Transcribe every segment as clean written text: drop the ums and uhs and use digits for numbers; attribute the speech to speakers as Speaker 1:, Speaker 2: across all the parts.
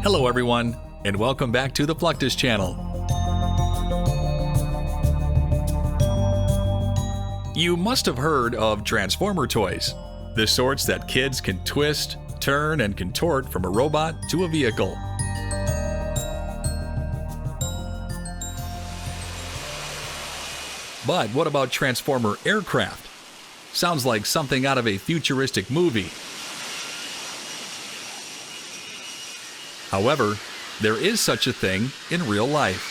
Speaker 1: Hello everyone, and welcome back to the Pluctus channel. You must have heard of Transformer toys, the sorts that kids can twist, turn, and contort from a robot to a vehicle. But what about Transformer aircraft? Sounds like something out of a futuristic movie. However, there is such a thing in real life.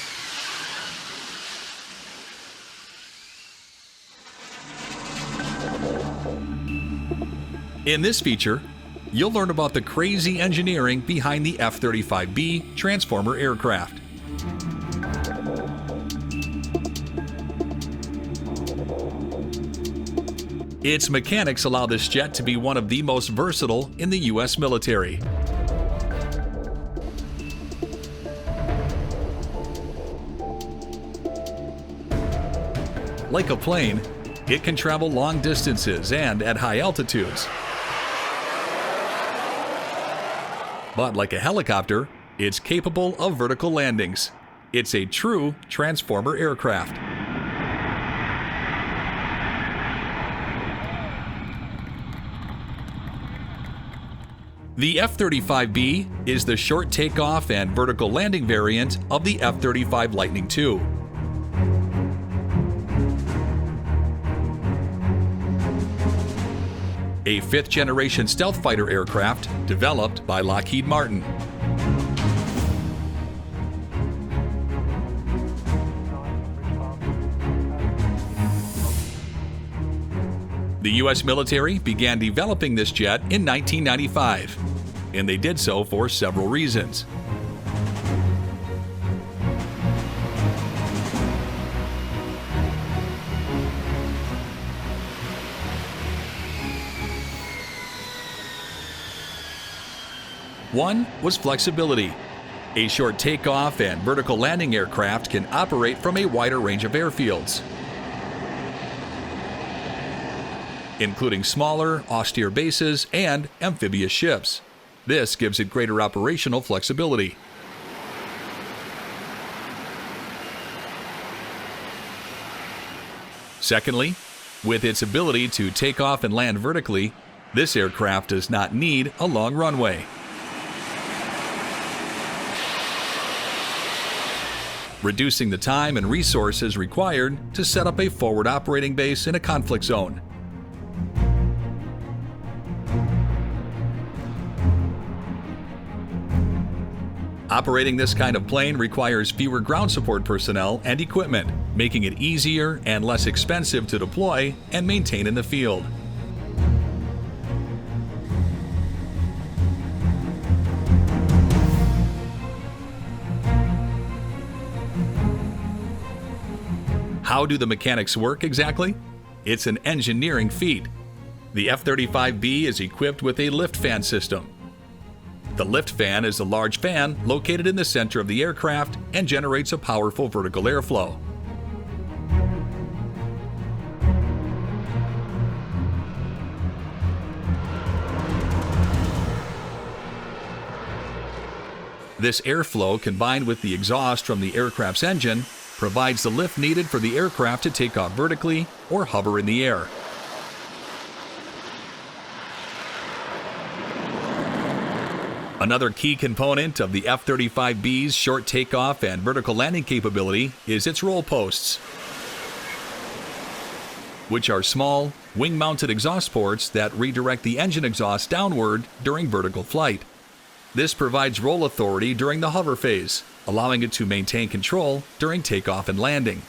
Speaker 1: In this feature, you'll learn about the crazy engineering behind the F-35B Transformer aircraft. Its mechanics allow this jet to be one of the most versatile in the U.S. military. Like a plane, it can travel long distances and at high altitudes. But like a helicopter, it's capable of vertical landings. It's a true Transformer aircraft. The F-35B is the short takeoff and vertical landing variant of the F-35 Lightning II. A fifth-generation stealth fighter aircraft developed by Lockheed Martin. The U.S. military began developing this jet in 1995, and they did so for several reasons. One was flexibility. A short takeoff and vertical landing aircraft can operate from a wider range of airfields, including smaller, austere bases and amphibious ships. This gives it greater operational flexibility. Secondly, with its ability to take off and land vertically, this aircraft does not need a long runway. Reducing the time and resources required to set up a forward operating base in a conflict zone. Operating this kind of plane requires fewer ground support personnel and equipment, making it easier and less expensive to deploy and maintain in the field. How do the mechanics work exactly? It's an engineering feat. The F-35B is equipped with a lift fan system. The lift fan is a large fan located in the center of the aircraft and generates a powerful vertical airflow. This airflow, combined with the exhaust from the aircraft's engine, provides the lift needed for the aircraft to take off vertically or hover in the air. Another key component of the F-35B's short takeoff and vertical landing capability is its roll posts, which are small, wing-mounted exhaust ports that redirect the engine exhaust downward during vertical flight. This provides roll authority during the hover phase, allowing it to maintain control during takeoff and landing.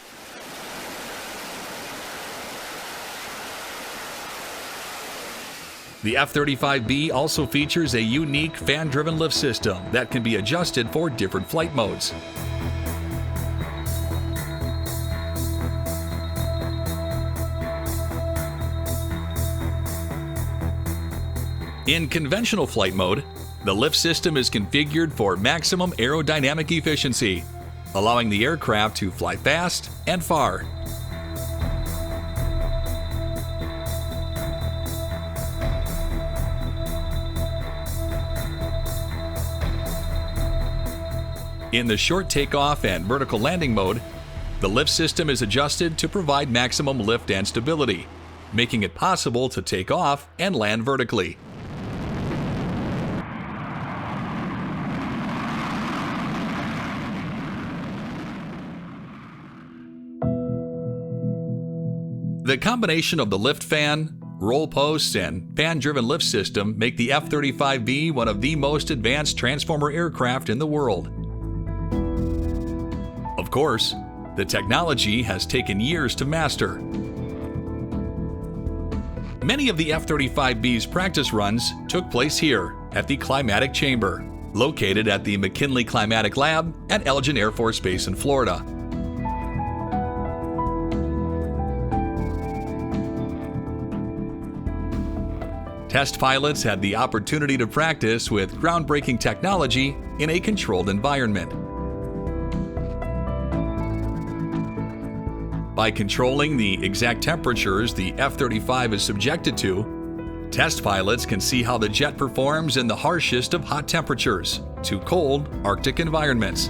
Speaker 1: The F-35B also features a unique fan-driven lift system that can be adjusted for different flight modes. In conventional flight mode, the lift system is configured for maximum aerodynamic efficiency, allowing the aircraft to fly fast and far. In the short takeoff and vertical landing mode, the lift system is adjusted to provide maximum lift and stability, making it possible to take off and land vertically. The combination of the lift fan, roll posts, and fan-driven lift system make the F-35B one of the most advanced transformer aircraft in the world. Of course, the technology has taken years to master. Many of the F-35B's practice runs took place here at the Climatic Chamber, located at the McKinley Climatic Lab at Elgin Air Force Base in Florida. Test pilots had the opportunity to practice with groundbreaking technology in a controlled environment. By controlling the exact temperatures the F-35 is subjected to, test pilots can see how the jet performs in the harshest of hot temperatures to cold Arctic environments.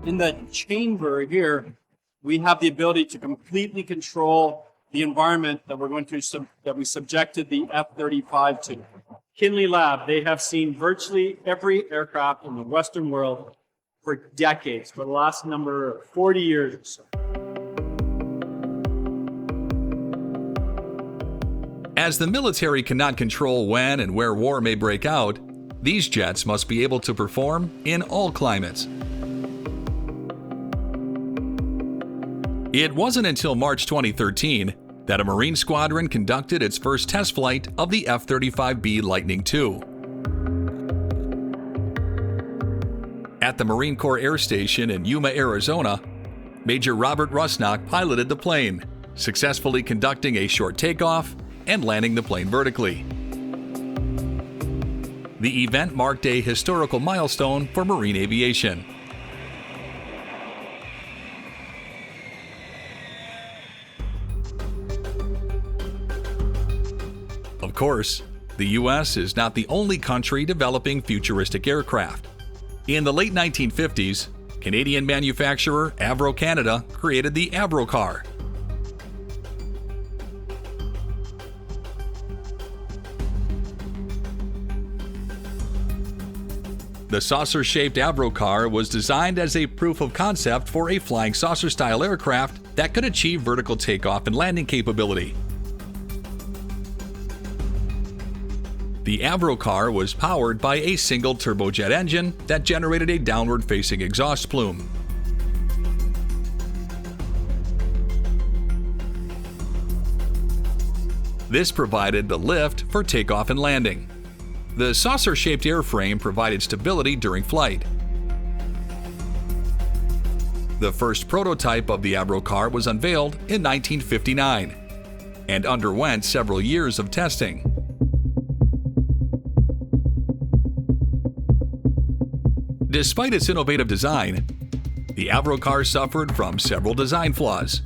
Speaker 2: In the chamber here, we have the ability to completely control the environment that we're going to that we subjected the F-35 to. McKinley Lab, they have seen virtually every aircraft in the Western world for decades, for the last 40 years or so.
Speaker 1: As the military cannot control when and where war may break out, these jets must be able to perform in all climates. It wasn't until March 2013 that a Marine squadron conducted its first test flight of the F-35B Lightning II. At the Marine Corps Air Station in Yuma, Arizona, Major Robert Rusnock piloted the plane, successfully conducting a short takeoff and landing the plane vertically. The event marked a historical milestone for Marine aviation. Of course, the U.S. is not the only country developing futuristic aircraft. In the late 1950s, Canadian manufacturer Avro Canada created the Avro car. The saucer-shaped Avro car was designed as a proof of concept for a flying saucer-style aircraft that could achieve vertical takeoff and landing capability. The Avro car was powered by a single turbojet engine that generated a downward-facing exhaust plume. This provided the lift for takeoff and landing. The saucer-shaped airframe provided stability during flight. The first prototype of the Avro car was unveiled in 1959 and underwent several years of testing. Despite its innovative design, the Avro car suffered from several design flaws,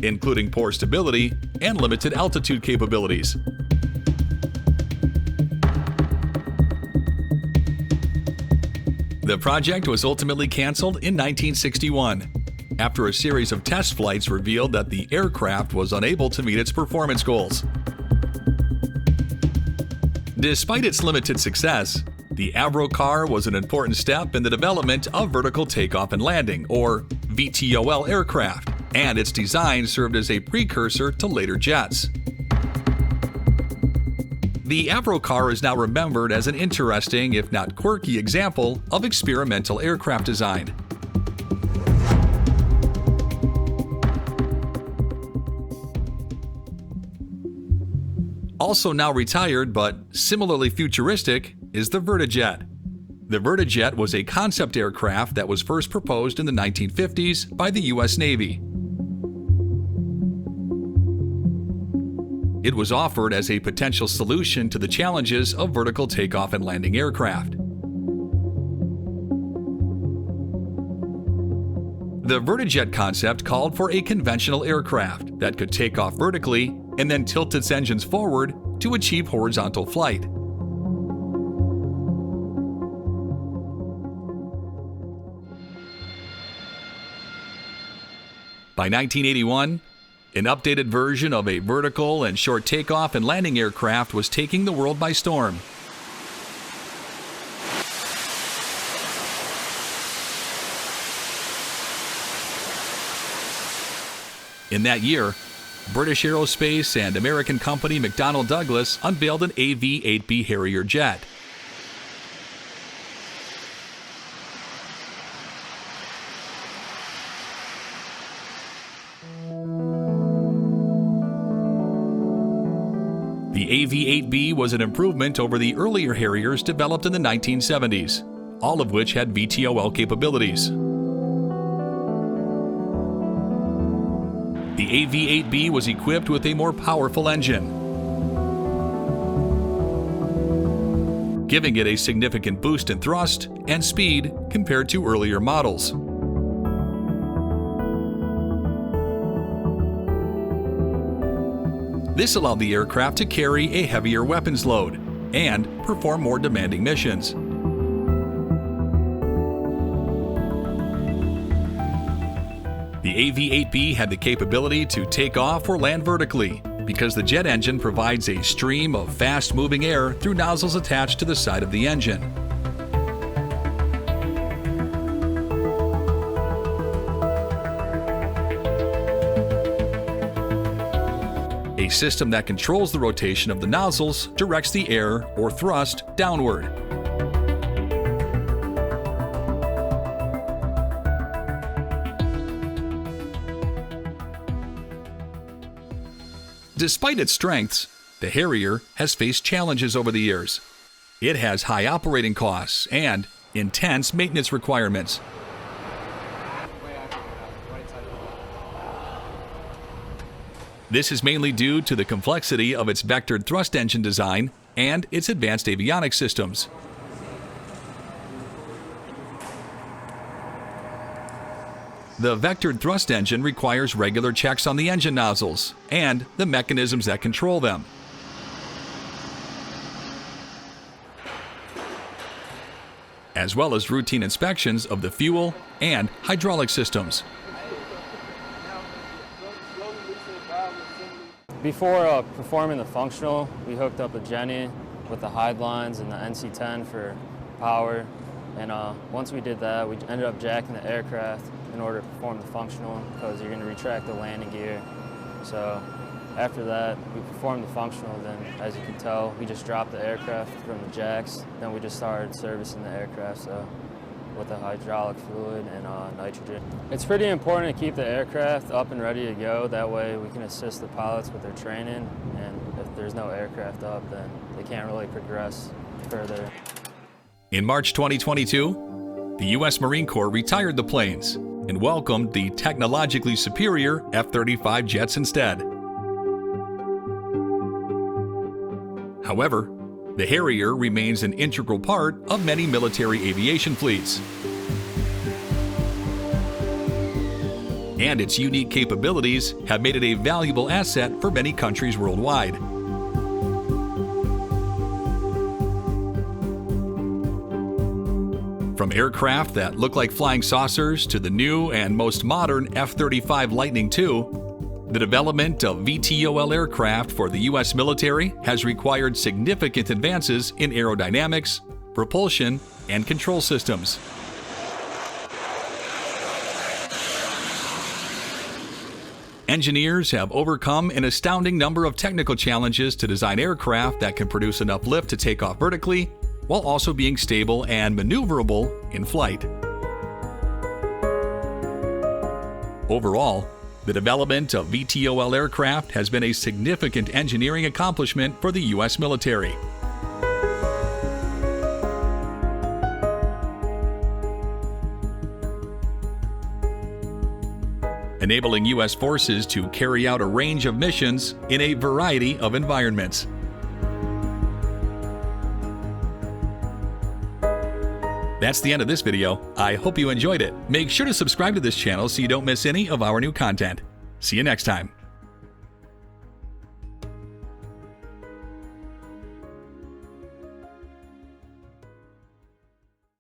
Speaker 1: including poor stability and limited altitude capabilities. The project was ultimately canceled in 1961, after a series of test flights revealed that the aircraft was unable to meet its performance goals. Despite its limited success, the Avro car was an important step in the development of vertical takeoff and landing, or VTOL aircraft, and its design served as a precursor to later jets. The Avro car is now remembered as an interesting, if not quirky, example of experimental aircraft design. Also now retired, but similarly futuristic, is the Vertijet. The Vertijet was a concept aircraft that was first proposed in the 1950s by the U.S. Navy. It was offered as a potential solution to the challenges of vertical takeoff and landing aircraft. The Vertijet concept called for a conventional aircraft that could take off vertically and then tilt its engines forward to achieve horizontal flight. By 1981, an updated version of a vertical and short takeoff and landing aircraft was taking the world by storm. In that year, British Aerospace and American company McDonnell Douglas unveiled an AV-8B Harrier jet. The AV-8B was an improvement over the earlier Harriers developed in the 1970s, all of which had VTOL capabilities. The AV-8B was equipped with a more powerful engine, giving it a significant boost in thrust and speed compared to earlier models. This allowed the aircraft to carry a heavier weapons load and perform more demanding missions. The AV-8B had the capability to take off or land vertically because the jet engine provides a stream of fast-moving air through nozzles attached to the side of the engine. A system that controls the rotation of the nozzles directs the air or thrust downward. Despite its strengths, the Harrier has faced challenges over the years. It has high operating costs and intense maintenance requirements. This is mainly due to the complexity of its vectored thrust engine design and its advanced avionics systems. The vectored thrust engine requires regular checks on the engine nozzles and the mechanisms that control them. As well as routine inspections of the fuel and hydraulic systems.
Speaker 3: Before performing the functional, we hooked up a Jenny with the hide lines and the NC-10 for power. And once we did that, we ended up jacking the aircraft in order to perform the functional because you're going to retract the landing gear. So after that, we performed the functional. Then, as you can tell, we just dropped the aircraft from the jacks. Then we just started servicing the aircraft with the hydraulic fluid and nitrogen. It's pretty important to keep the aircraft up and ready to go. That way we can assist the pilots with their training. And if there's no aircraft up, then they can't really progress further.
Speaker 1: In March 2022, the U.S. Marine Corps retired the planes and welcomed the technologically superior F-35 jets instead. However, the Harrier remains an integral part of many military aviation fleets. And its unique capabilities have made it a valuable asset for many countries worldwide. From aircraft that look like flying saucers to the new and most modern F-35 Lightning II, the development of VTOL aircraft for the U.S. military has required significant advances in aerodynamics, propulsion, and control systems. Engineers have overcome an astounding number of technical challenges to design aircraft that can produce enough lift to take off vertically, while also being stable and maneuverable in flight. Overall, the development of VTOL aircraft has been a significant engineering accomplishment for the U.S. military. Enabling U.S. forces to carry out a range of missions in a variety of environments. That's the end of this video. I hope you enjoyed it. Make sure to subscribe to this channel so you don't miss any of our new content. See you next time.